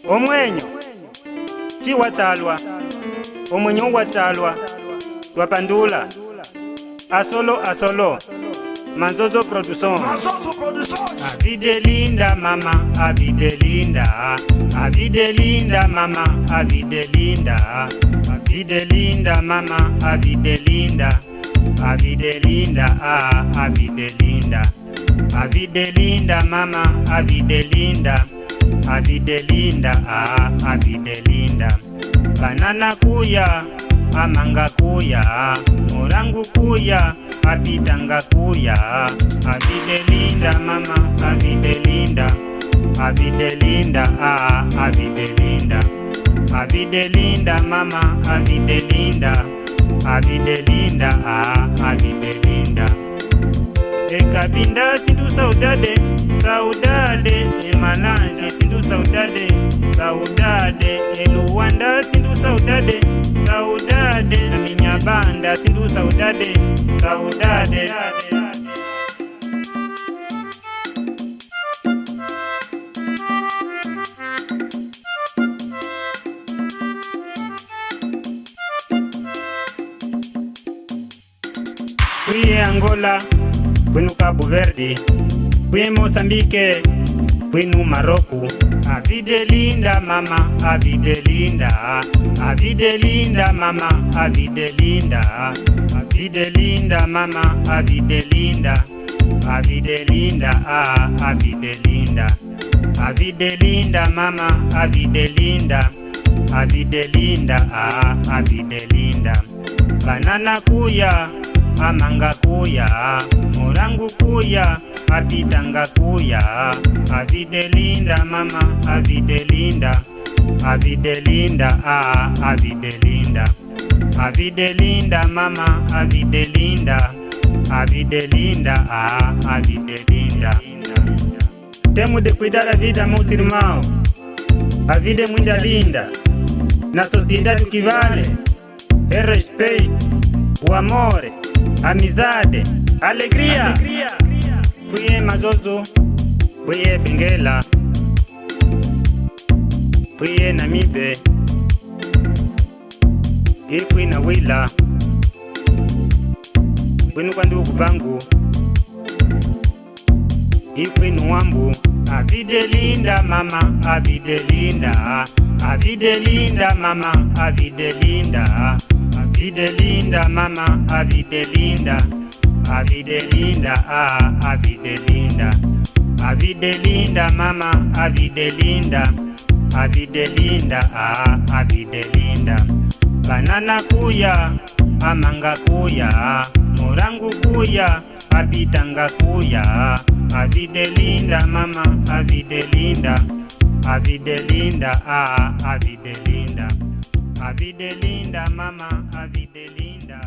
omwenyo chiwatalwa omwenyo watalwa twapandula asolo Manzozo Production. Avide linda mama, avide linda. Avide linda mama, avide linda. Avide linda mama, avide linda. Avide linda, avide linda. Avide linda mama, avide linda. Avide linda, avide linda. Banana kuya, amanga kuya, morangu kuya, apitanga kuya. Avide linda mama, avide linda. Avide linda, avide linda. Avide linda mama, avide linda. Avide linda, avide linda. Ekabinda tindu saudade, saudade. Emananje tindu saudade, saudade. Eluwanda tindu saudade, saudade. Na minha banda tindu saudade, saudade. Fui Angola, fui no Cabo Verde, fui Moçambique, fui no Marrocos. Avide linda mama, avide linda. Avide linda mama, avide linda. Avide linda mama, avide linda. Avide linda, avide linda. Avide linda mama, avide linda. Avide linda, avide linda. Banana kuya, amanga kuya, morangu kuya, apitanga kuya. Avide linda mama, avide linda. Avide linda, avide linda. Avide linda mama, avide linda. Avide linda, avide linda. Temos de cuidar a vida, meus irmãos. A vida é muito linda. Na sociedade o que vale é respeito, o amor, amizade, alegria. Fui Mazozo, fui Benguela, fui Namibe, e fui na Wila, fui no Bandugu Bangu, e fui no Ambu. Avide linda mama, avide linda. Avide linda mama, avide linda. Avide linda mama, avide linda. Avide linda, avide linda. Avide linda mama, avide linda. Avide linda, avide linda. Banana kuya, amanga kuya, morangu kuya, apitanga kuya. Avide linda mama, avide linda. Avide linda, avide linda. Avide linda mama, avide linda.